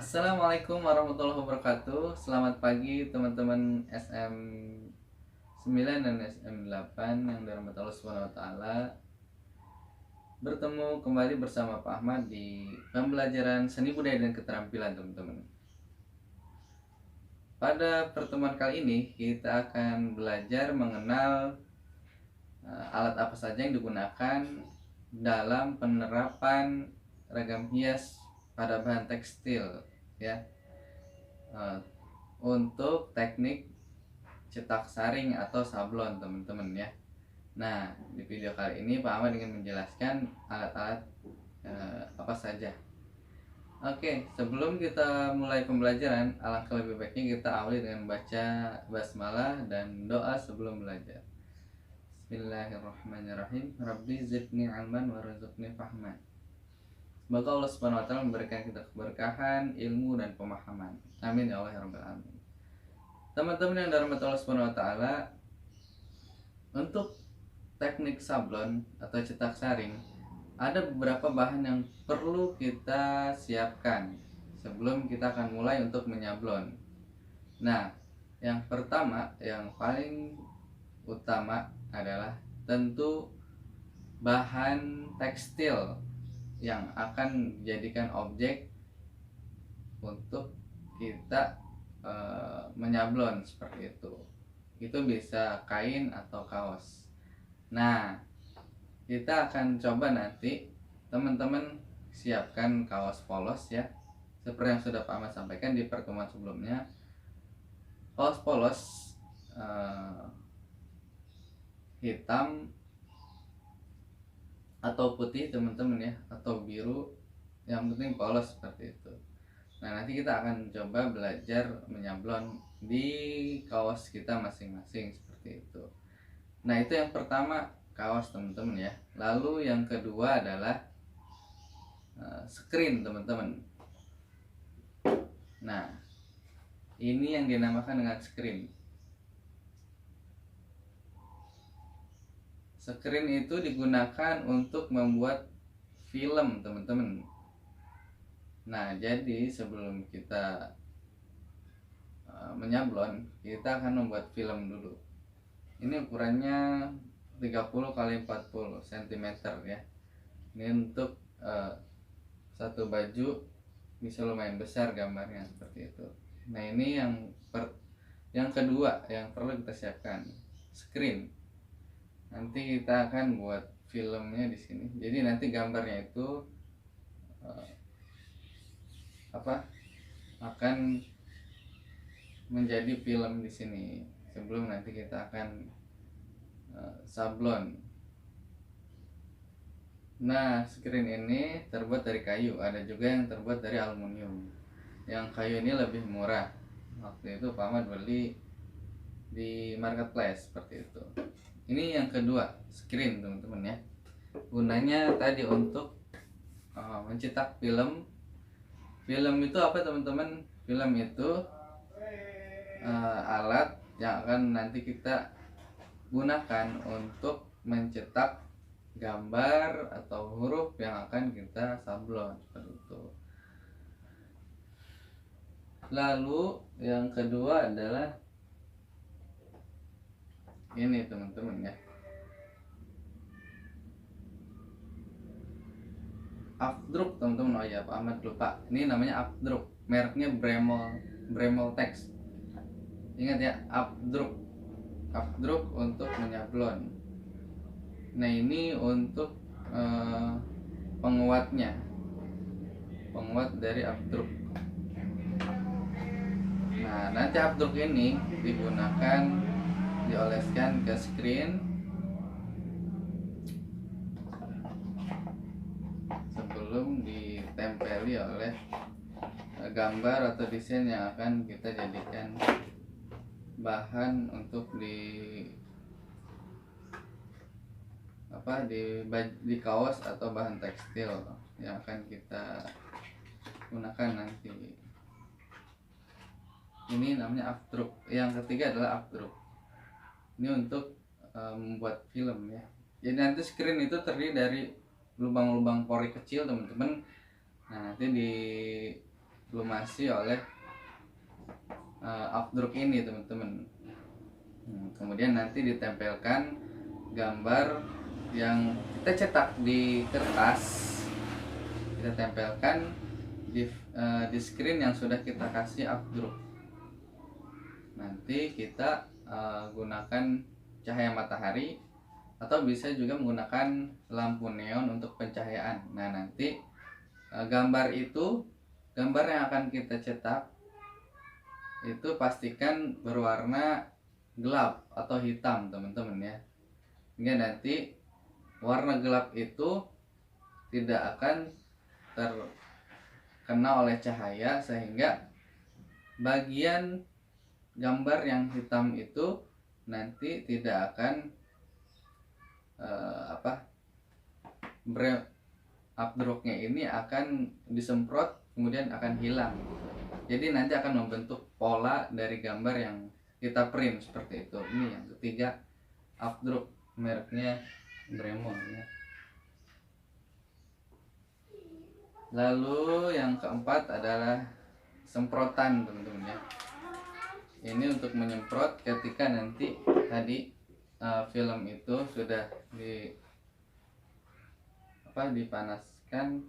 Assalamualaikum warahmatullahi wabarakatuh. Selamat pagi teman-teman SM9 dan SM8 yang dirahmati Allah Subhanahu wa taala. Bertemu kembali bersama Pak Ahmad di pembelajaran seni budaya dan keterampilan, teman-teman. Pada pertemuan kali ini kita akan belajar mengenal alat apa saja yang digunakan dalam penerapan ragam hias pada bahan tekstil, ya. Eh, untuk teknik cetak saring atau sablon, teman-teman ya. Nah, di video kali ini Pak Ahmad ingin menjelaskan alat-alat apa saja. Oke, sebelum kita mulai pembelajaran, alangkah lebih baiknya kita awali dengan baca basmalah dan doa sebelum belajar. Bismillahirrahmanirrahim. Rabbi zidni ilman warzuqni fahman. Semoga Allah Subhanahu wa taala memberikan kita keberkahan, ilmu dan pemahaman. Amin ya Allah ya rabbal alamin. Teman-teman yang dirahmati Allah Subhanahu wa taala, untuk teknik sablon atau cetak saring ada beberapa bahan yang perlu kita siapkan sebelum kita akan mulai untuk menyablon. Nah, yang pertama, yang paling utama adalah tentu bahan tekstil yang akan dijadikan objek untuk kita menyablon seperti itu. Itu bisa kain atau kaos. Nah, kita akan coba nanti teman-teman siapkan kaos polos ya, seperti yang sudah Pak Ahmad sampaikan di pertemuan sebelumnya. Kaos polos hitam atau putih, teman-teman ya, atau biru, yang penting polos seperti itu. Nah, nanti kita akan coba belajar menyablon di kaos kita masing-masing seperti itu. Nah, itu yang pertama, kaos, teman-teman ya. Lalu yang kedua adalah screen, teman-teman. Nah, ini yang dinamakan dengan screen. Screen itu digunakan untuk membuat film, teman-teman. Nah, jadi sebelum kita menyablon, kita akan membuat film dulu. Ini ukurannya 30 kali 40 cm ya. Ini untuk satu baju bisa lumayan besar gambarnya seperti itu. Nah, ini yang kedua yang perlu kita siapkan, screen. Nanti kita akan buat filmnya di sini. Jadi nanti gambarnya itu akan menjadi film di sini sebelum nanti kita akan sablon. Nah, screen ini terbuat dari kayu, ada juga yang terbuat dari aluminium. Yang kayu ini lebih murah. Waktu itu Pak Ahmad beli di marketplace seperti itu. Ini yang kedua, screen, teman-teman ya. Gunanya tadi untuk mencetak film. Film itu apa, teman-teman? Film itu alat yang akan nanti kita gunakan untuk mencetak gambar atau huruf yang akan kita sablon seperti itu. Lalu yang kedua adalah ini, teman-teman ya, Afdruk, teman-teman. Oh ya, Pak Ahmad lupa, ini namanya Afdruk, mereknya Bremel Tex. Ingat ya, Afdruk untuk menyablon. Nah, ini untuk penguat dari Afdruk. Nah, nanti Afdruk ini digunakan, dioleskan ke screen sebelum ditempeli oleh gambar atau desain yang akan kita jadikan bahan untuk di kaos atau bahan tekstil yang akan kita gunakan nanti. Ini namanya afdruk. Yang ketiga adalah afdruk. Ini untuk membuat film ya. Jadi nanti screen itu terdiri dari lubang-lubang pori kecil, teman-teman. Nah, nanti dilumasi oleh afdruk ini teman-teman. Kemudian nanti ditempelkan gambar yang kita cetak di kertas, kita tempelkan di screen yang sudah kita kasih afdruk. Nanti kita gunakan cahaya matahari atau bisa juga menggunakan lampu neon untuk pencahayaan. Nah, nanti gambar yang akan kita cetak itu pastikan berwarna gelap atau hitam teman-teman ya, hingga nanti warna gelap itu tidak akan terkena oleh cahaya, sehingga bagian gambar yang hitam itu nanti tidak akan afdruknya ini akan disemprot kemudian akan hilang. Jadi nanti akan membentuk pola dari gambar yang kita print seperti itu. Ini yang ketiga, afdruk mereknya Bremon ya. Lalu yang keempat adalah semprotan teman-teman ya. Ini untuk menyemprot ketika nanti tadi film itu sudah dipanaskan,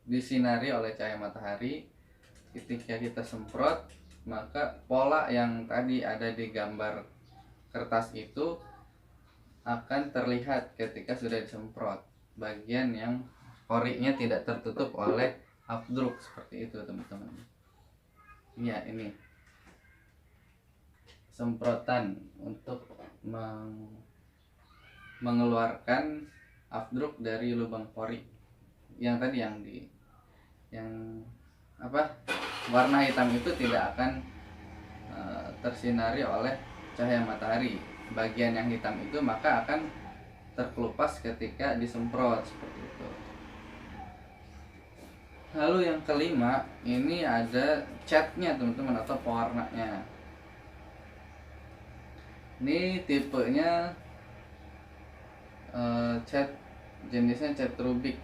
disinari oleh cahaya matahari. Ketika kita semprot, maka pola yang tadi ada di gambar kertas itu akan terlihat ketika sudah disemprot. Bagian yang porinya tidak tertutup oleh afdruk seperti itu teman-teman. Ya, ini semprotan untuk mengeluarkan afdruk dari lubang pori yang tadi warna hitam itu tidak akan tersinari oleh cahaya matahari. Bagian yang hitam itu maka akan terkelupas ketika disemprot seperti itu. Lalu yang kelima, ini ada catnya teman-teman atau pewarnanya. Ini tipenya cat jenisnya cat Rubik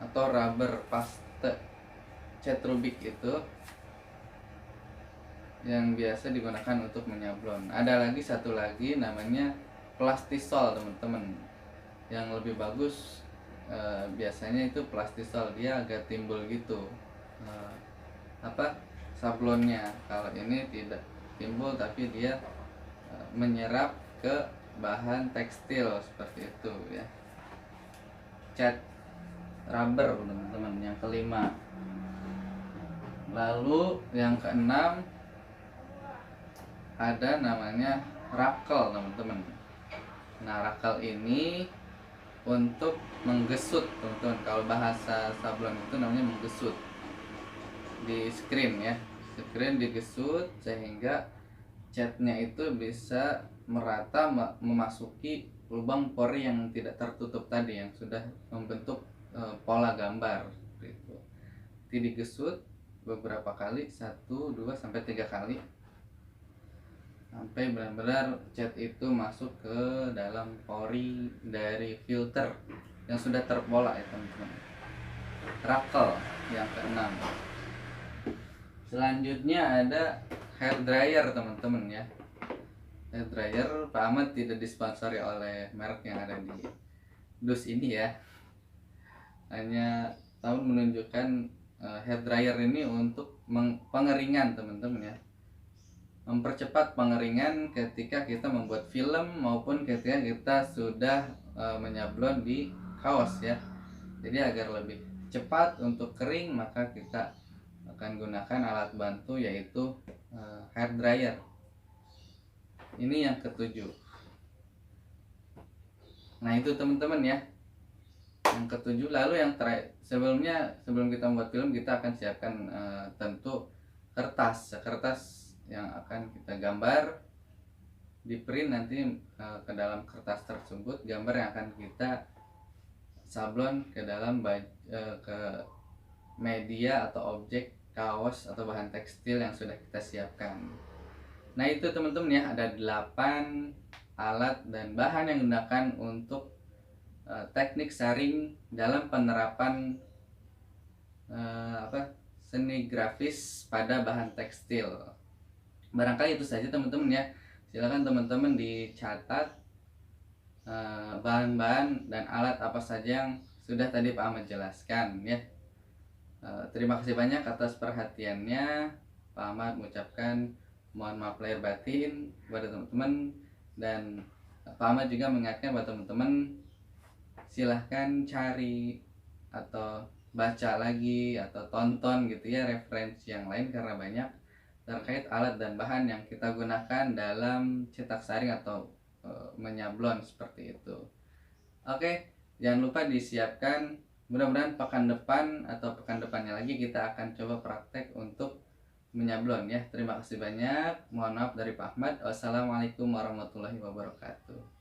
atau rubber paste. Cat Rubik itu yang biasa digunakan untuk menyablon. Ada lagi satu lagi namanya plastisol teman-teman. Yang lebih bagus biasanya itu plastisol, dia agak timbul gitu sablonnya. Kalau ini tidak timbul tapi dia menyerap ke bahan tekstil seperti itu ya. Cat rubber teman-teman yang kelima. Lalu yang keenam ada namanya rakel teman-teman. Nah, rakel ini untuk menggesut teman-teman. Kalau bahasa sablon itu namanya menggesut di screen ya. Screen digesut sehingga catnya itu bisa merata memasuki lubang pori yang tidak tertutup tadi, yang sudah membentuk pola gambar gitu. Digesut beberapa kali, 1, 2, sampai 3 kali, sampai benar-benar cat itu masuk ke dalam pori dari filter yang sudah terpola ya teman-teman. Rakel yang keenam. Selanjutnya ada hair dryer teman-teman ya. Hair dryer, Pak Ahmad tidak disponsori oleh merek yang ada di dus ini ya. Hanya tahun menunjukkan hair dryer ini untuk pengeringan teman-teman ya. Mempercepat pengeringan ketika kita membuat film maupun ketika kita sudah menyablon di kaos ya. Jadi agar lebih cepat untuk kering, maka kita akan gunakan alat bantu yaitu hair dryer. Ini yang ketujuh. Nah itu teman-teman ya, yang ketujuh. Lalu yang terakhir, sebelum kita membuat film, kita akan siapkan tentu kertas yang akan kita gambar, di print nanti ke dalam kertas tersebut gambar yang akan kita sablon ke dalam ke media atau objek kaos atau bahan tekstil yang sudah kita siapkan. Nah itu teman-teman ya, ada 8 alat dan bahan yang digunakan untuk teknik saring dalam penerapan seni grafis pada bahan tekstil. Barangkali itu saja teman-teman ya. Silakan teman-teman dicatat bahan-bahan dan alat apa saja yang sudah tadi Pak Ahmad jelaskan ya. Terima kasih banyak atas perhatiannya. Pak Ahmad mengucapkan mohon maaf lahir batin kepada teman-teman, dan Pak Ahmad juga mengingatkan buat teman-teman silahkan cari atau baca lagi atau tonton gitu ya referensi yang lain, karena banyak terkait alat dan bahan yang kita gunakan dalam cetak saring atau menyablon seperti itu. Oke, jangan lupa disiapkan. Mudah-mudahan pekan depan atau pekan depannya lagi kita akan coba praktek untuk menyablon ya. Terima kasih banyak. Mohon maaf dari Pak Ahmad. Wassalamualaikum warahmatullahi wabarakatuh.